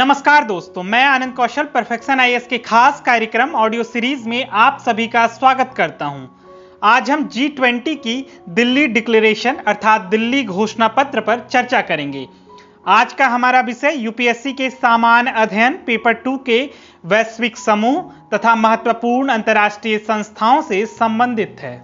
नमस्कार दोस्तों, मैं आनंद कौशल परफेक्शन आईएएस के खास कार्यक्रम ऑडियो सीरीज में आप सभी का स्वागत करता हूं। आज हम G20 की दिल्ली डिक्लेरेशन अर्थात दिल्ली घोषणा पत्र पर चर्चा करेंगे। आज का हमारा विषय यूपीएससी के सामान्य अध्ययन पेपर 2 के वैश्विक समूह तथा महत्वपूर्ण अंतर्राष्ट्रीय संस्थाओं से संबंधित है।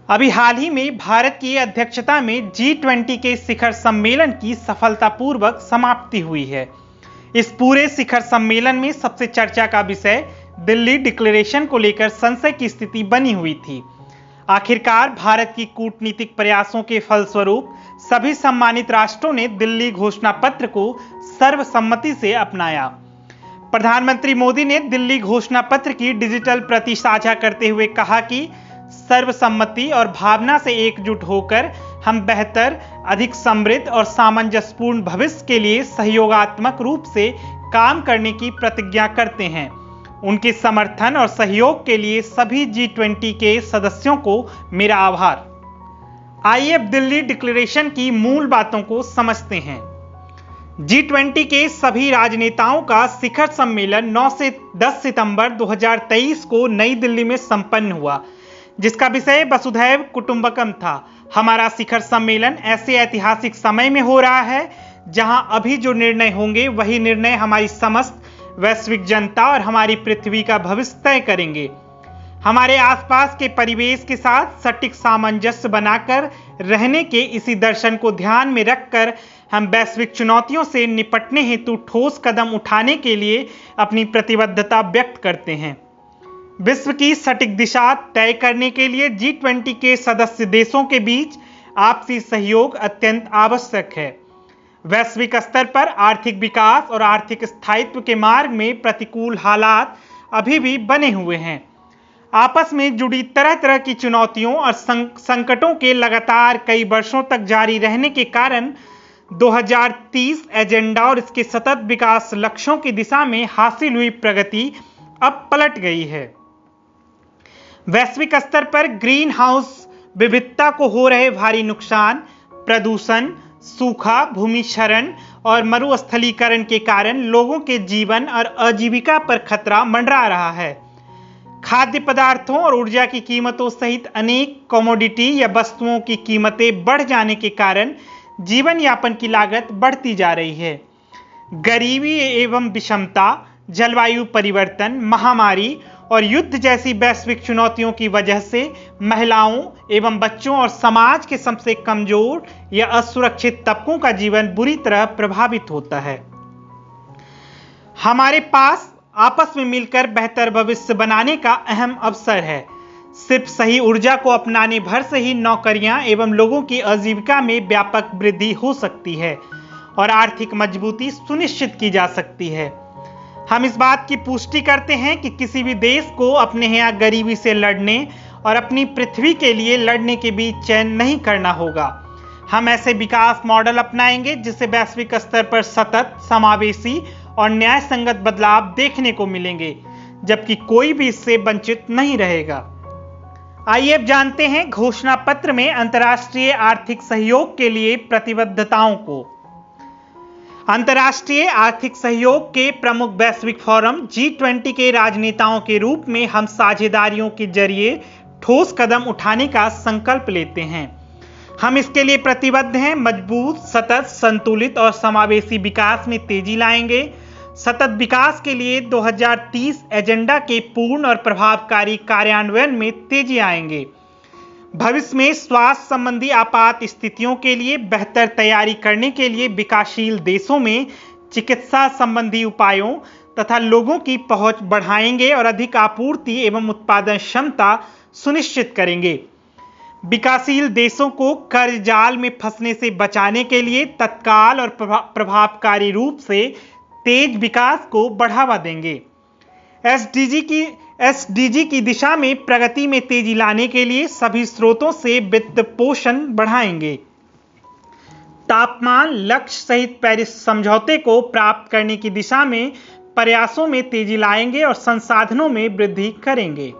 अभी हाल ही में भारत की अध्यक्षता में G20 के शिखर सम्मेलन की सफलतापूर्वक समाप्ति हुई है। इस पूरे शिखर सम्मेलन में सबसे चर्चा का विषय दिल्ली डिक्लेरेशन को लेकर संशय की स्थिति बनी हुई थी। आखिरकार भारत की कूटनीतिक प्रयासों के फलस्वरूप सभी सम्मानित राष्ट्रों ने दिल्ली घोषणा पत्र को सर्वसम्मति से अपनाया। प्रधानमंत्री मोदी ने दिल्ली घोषणा पत्र की डिजिटल प्रति साझा करते हुए कहा कि सर्वसम्मति और भावना से एकजुट होकर हम बेहतर, अधिक समृद्ध और सामंजस्यपूर्ण भविष्य के लिए सहयोगात्मक रूप से काम करने की प्रतिज्ञा करते हैं। उनके समर्थन और सहयोग के लिए सभी G20 के सदस्यों को मेरा आभार। आइए अब दिल्ली डिक्लेरेशन की मूल बातों को समझते हैं। G20 के सभी राजनेताओं का शिखर सम्मेलन 9 से 10 सितंबर 2023 को नई दिल्ली में संपन्न हुआ, जिसका विषय वसुधैव कुटुंबकम था। हमारा शिखर सम्मेलन ऐसे ऐतिहासिक समय में हो रहा है जहां अभी जो निर्णय होंगे वही निर्णय हमारी समस्त वैश्विक जनता और हमारी पृथ्वी का भविष्य तय करेंगे। हमारे आसपास के परिवेश के साथ सटीक सामंजस्य बनाकर रहने के इसी दर्शन को ध्यान में रखकर हम वैश्विक चुनौतियों से निपटने हेतु ठोस कदम उठाने के लिए अपनी प्रतिबद्धता व्यक्त करते हैं। विश्व की सटीक दिशा तय करने के लिए G20 के सदस्य देशों के बीच आपसी सहयोग अत्यंत आवश्यक है। वैश्विक स्तर पर आर्थिक विकास और आर्थिक स्थायित्व के मार्ग में प्रतिकूल हालात अभी भी बने हुए हैं। आपस में जुड़ी तरह तरह की चुनौतियों और संकटों के लगातार कई वर्षों तक जारी रहने के कारण 2030 एजेंडा और इसके सतत विकास लक्ष्यों की दिशा में हासिल हुई प्रगति अब पलट गई है। वैश्विक स्तर पर ग्रीन हाउस विविधता को हो रहे भारी नुकसान, प्रदूषण, सूखा, भूमि क्षरण और मरुस्थलीकरण के कारण लोगों के जीवन और आजीविका पर खतरा मंडरा रहा है। खाद्य पदार्थों और ऊर्जा की कीमतों सहित अनेक कमोडिटी या वस्तुओं की कीमतें बढ़ जाने के कारण जीवन यापन की लागत बढ़ती जा रही है। गरीबी एवं विषमता, जलवायु परिवर्तन, महामारी और युद्ध जैसी वैश्विक चुनौतियों की वजह से महिलाओं एवं बच्चों और समाज के सबसे कमजोर या असुरक्षित तबकों का जीवन बुरी तरह प्रभावित होता है। हमारे पास आपस में मिलकर बेहतर भविष्य बनाने का अहम अवसर है। सिर्फ सही ऊर्जा को अपनाने भर से ही नौकरियां एवं लोगों की आजीविका में व्यापक वृद्धि हो सकती है और आर्थिक मजबूती सुनिश्चित की जा सकती है। हम इस बात की पुष्टि करते हैं कि किसी भी देश को अपने यहाँ गरीबी से लड़ने और अपनी पृथ्वी के लिए लड़ने के बीच चयन नहीं करना होगा। हम ऐसे विकास मॉडल अपनाएंगे जिससे वैश्विक स्तर पर सतत, समावेशी और न्याय संगत बदलाव देखने को मिलेंगे, जबकि कोई भी इससे वंचित नहीं रहेगा। आइए अब जानते हैं घोषणा पत्र में अंतर्राष्ट्रीय आर्थिक सहयोग के लिए प्रतिबद्धताओं को। अंतर्राष्ट्रीय आर्थिक सहयोग के प्रमुख वैश्विक फोरम G20 के राजनेताओं के रूप में हम साझेदारियों के जरिए ठोस कदम उठाने का संकल्प लेते हैं। हम इसके लिए प्रतिबद्ध हैं। मजबूत, सतत, संतुलित और समावेशी विकास में तेजी लाएंगे। सतत विकास के लिए 2030 एजेंडा के पूर्ण और प्रभावकारी कार्यान्वयन में तेजी आएंगे। भविष्य में स्वास्थ्य संबंधी आपात स्थितियों के लिए बेहतर तैयारी करने के लिए विकासशील देशों में चिकित्सा संबंधी उपायों तथा लोगों की पहुंच बढ़ाएंगे और अधिक आपूर्ति एवं उत्पादन क्षमता सुनिश्चित करेंगे। विकासशील देशों को कर्ज जाल में फंसने से बचाने के लिए तत्काल और प्रभावकारी रूप से तेज विकास को बढ़ावा देंगे। एसडीजी की दिशा में प्रगति में तेजी लाने के लिए सभी स्रोतों से वित्त पोषण बढ़ाएंगे। तापमान लक्ष्य सहित पेरिस समझौते को प्राप्त करने की दिशा में प्रयासों में तेजी लाएंगे और संसाधनों में वृद्धि करेंगे।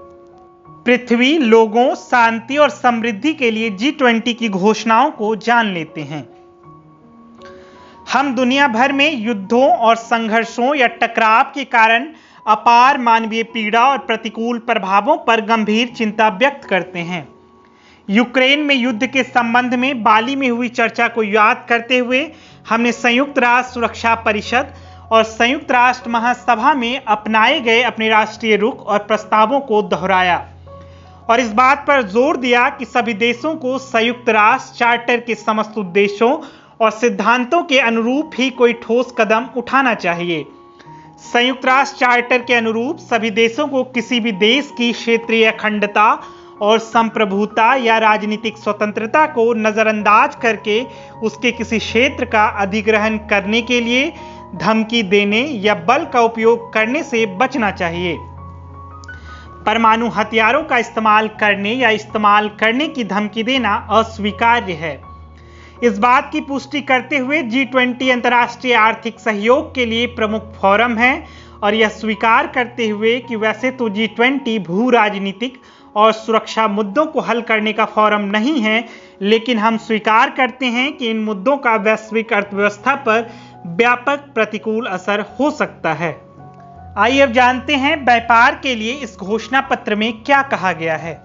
पृथ्वी, लोगों, शांति और समृद्धि के लिए G20 की घोषणाओं को जान लेते हैं। हम दुनिया भर में युद्धों और संघर्षों या टकराव के कारण अपार मानवीय पीड़ा और प्रतिकूल प्रभावों पर गंभीर चिंता व्यक्त करते हैं। यूक्रेन में युद्ध के संबंध में बाली में हुई चर्चा को याद करते हुए हमने संयुक्त राष्ट्र सुरक्षा परिषद और संयुक्त राष्ट्र महासभा में अपनाए गए अपने राष्ट्रीय रुख और प्रस्तावों को दोहराया और इस बात पर जोर दिया कि सभी देशों को संयुक्त राष्ट्र चार्टर के समस्त उद्देश्यों और सिद्धांतों के अनुरूप ही कोई ठोस कदम उठाना चाहिए। संयुक्त राष्ट्र चार्टर के अनुरूप सभी देशों को किसी भी देश की क्षेत्रीय अखंडता और संप्रभुता या राजनीतिक स्वतंत्रता को नजरअंदाज करके उसके किसी क्षेत्र का अधिग्रहण करने के लिए धमकी देने या बल का उपयोग करने से बचना चाहिए। परमाणु हथियारों का इस्तेमाल करने या इस्तेमाल करने की धमकी देना अस्वीकार्य है। इस बात की पुष्टि करते हुए G20 अंतर्राष्ट्रीय आर्थिक सहयोग के लिए प्रमुख फोरम है और यह स्वीकार करते हुए कि वैसे तो G20 भू राजनीतिक और सुरक्षा मुद्दों को हल करने का फोरम नहीं है, लेकिन हम स्वीकार करते हैं कि इन मुद्दों का वैश्विक अर्थव्यवस्था पर व्यापक प्रतिकूल असर हो सकता है। आइए अब जानते हैं व्यापार के लिए इस घोषणा पत्र में क्या कहा गया है।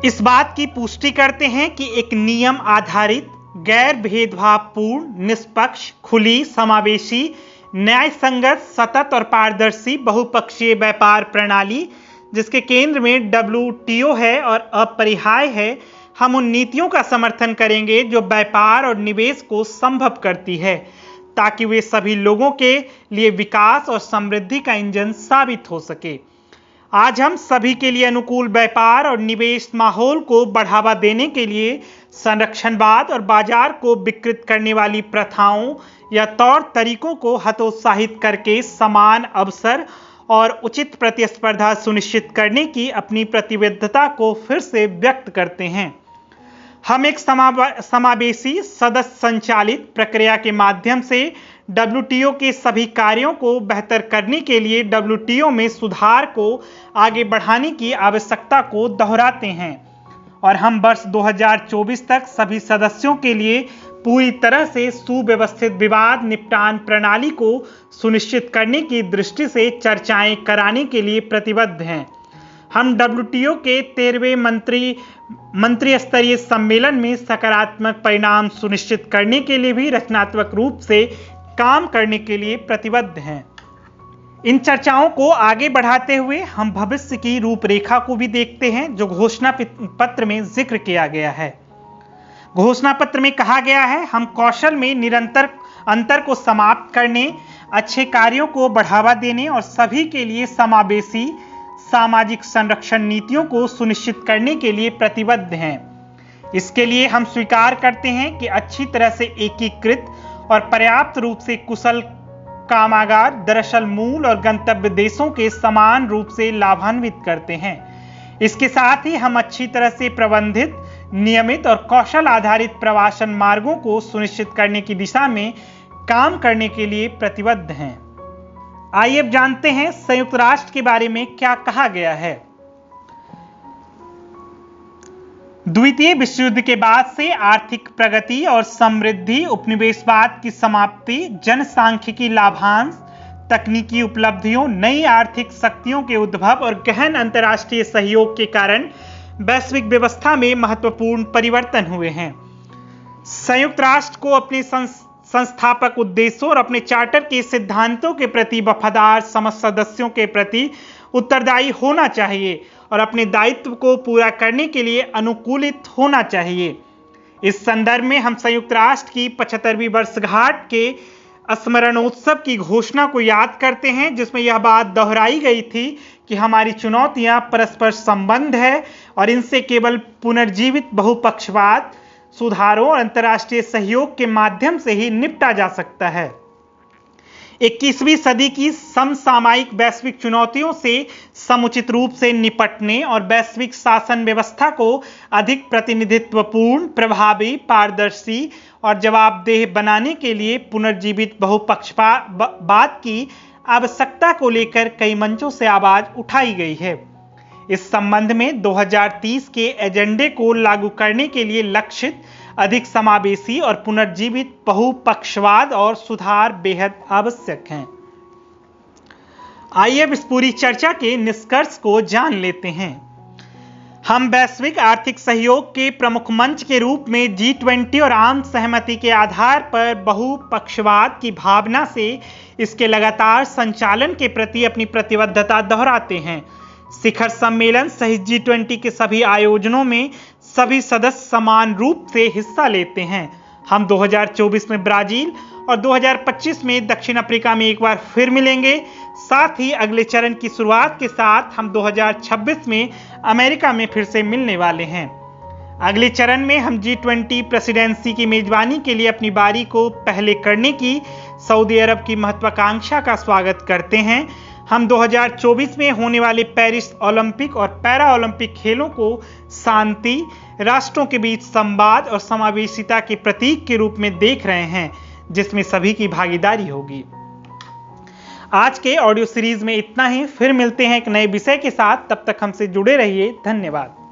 इस बात की पुष्टि करते हैं कि एक नियम आधारित, गैर भेदभावपूर्ण, निष्पक्ष, खुली, समावेशी, न्याय संगत, सतत और पारदर्शी बहुपक्षीय व्यापार प्रणाली जिसके केंद्र में WTO है और अपरिहार्य है, हम उन नीतियों का समर्थन करेंगे जो व्यापार और निवेश को संभव करती है ताकि वे सभी लोगों के लिए विकास और समृद्धि का इंजन साबित हो सके। आज हम सभी के लिए अनुकूल व्यापार और निवेश माहौल को बढ़ावा देने के लिए संरक्षणवाद और बाजार को विकृत करने वाली प्रथाओं या तौर तरीकों को हतोत्साहित करके समान अवसर और उचित प्रतिस्पर्धा सुनिश्चित करने की अपनी प्रतिबद्धता को फिर से व्यक्त करते हैं। हम एक समावेशी, सदस्य संचालित प्रक्रिया के माध्यम से WTO के सभी कार्यों को बेहतर करने के लिए WTO में सुधार को आगे बढ़ाने की आवश्यकता को दोहराते हैं और हम वर्ष 2024 तक सभी सदस्यों के लिए पूरी तरह से सुव्यवस्थित विवाद निपटान प्रणाली को सुनिश्चित करने की दृष्टि से चर्चाएं कराने के लिए प्रतिबद्ध हैं। हम WTO के 13वें मंत्री स्तरीय सम्मेलन में सकारात्मक परिणाम सुनिश्चित करने के लिए भी रचनात्मक रूप से काम करने के लिए प्रतिबद्ध हैं। इन चर्चाओं को आगे बढ़ाते हुए हम भविष्य की रूपरेखा को भी देखते हैं जो घोषणा पत्र में जिक्र किया गया है। घोषणा पत्र में कहा गया है, हम कौशल में निरंतर अंतर को समाप्त करने, अच्छे कार्यों को बढ़ावा देने और सभी के लिए समावेशी सामाजिक संरक्षण नीतियों को सुनिश्चित करने के लिए प्रतिबद्ध हैं। इसके लिए हम स्वीकार करते हैं कि अच्छी तरह से एकीकृत और पर्याप्त रूप से कुशल कामगार दरअसल मूल और गंतव्य देशों के समान रूप से लाभान्वित करते हैं। इसके साथ ही हम अच्छी तरह से प्रबंधित, नियमित और कौशल आधारित प्रवासन मार्गों को सुनिश्चित करने की दिशा में काम करने के लिए प्रतिबद्ध हैं। आइए अब जानते हैं संयुक्त राष्ट्र के बारे में क्या कहा गया है। द्वितीय विश्व युद्ध के बाद से आर्थिक प्रगति और समृद्धि, उपनिवेशवाद की समाप्ति, जनसांख्यिकी लाभांश, तकनीकी उपलब्धियों, नई आर्थिक शक्तियों के उद्भव और गहन अंतर्राष्ट्रीय सहयोग के कारण वैश्विक व्यवस्था में महत्वपूर्ण परिवर्तन हुए हैं। संयुक्त राष्ट्र को अपने संस्थापक उद्देश्यों और अपने चार्टर के सिद्धांतों के प्रति वफादार समस्त सदस्यों के प्रति उत्तरदायी होना चाहिए और अपने दायित्व को पूरा करने के लिए अनुकूलित होना चाहिए। इस संदर्भ में हम संयुक्त राष्ट्र की 75वीं वर्षगांठ के स्मरणोत्सव की घोषणा को याद करते हैं, जिसमें यह बात दोहराई गई थी कि हमारी चुनौतियां परस्पर संबंध है और इनसे केवल पुनर्जीवित बहुपक्षवाद, सुधारों और अंतर्राष्ट्रीय सहयोग के माध्यम से ही निपटा जा सकता है। 21वीं सदी की समसामयिक वैश्विक चुनौतियों से समुचित रूप से निपटने और वैश्विक शासन व्यवस्था को अधिक प्रतिनिधित्वपूर्ण, प्रभावी, पारदर्शी और जवाबदेह बनाने के लिए पुनर्जीवित बहुपक्षवाद की आवश्यकता को लेकर कई मंचों से आवाज उठाई गई है। इस संबंध में 2030 के एजेंडे को लागू करने के लिए लक्षित अधिक समावेशी और पुनर्जीवित बहुपक्षवाद और सुधार बेहद आवश्यक हैं। आइए अब इस पूरी चर्चा के निष्कर्ष को जान लेते हैं। हम वैश्विक आर्थिक सहयोग के प्रमुख मंच के रूप में G20 और आम सहमति के आधार पर बहुपक्षवाद की भावना से इसके लगातार संचालन के प्रति अपनी प्रतिबद्धता दोहराते हैं। शिखर सम्मेलन सहित G20 के सभी आयोजनों में सभी सदस्य समान रूप से हिस्सा लेते हैं। हम 2024 में ब्राजील और 2025 में दक्षिण अफ्रीका में एक बार फिर मिलेंगे। साथ ही अगले चरण की शुरुआत के साथ हम 2026 में अमेरिका में फिर से मिलने वाले हैं। अगले चरण में हम G20 प्रेसिडेंसी की मेजबानी के लिए अपनी बारी को पहले करने की सऊदी अरब की महत्वाकांक्षा का स्वागत करते हैं। हम 2024 में होने वाले पेरिस ओलंपिक और पैरा ओलंपिक खेलों को शांति, राष्ट्रों के बीच संवाद और समावेशिता के प्रतीक के रूप में देख रहे हैं, जिसमें सभी की भागीदारी होगी। आज के ऑडियो सीरीज में इतना ही। फिर मिलते हैं एक नए विषय के साथ। तब तक हमसे जुड़े रहिए। धन्यवाद।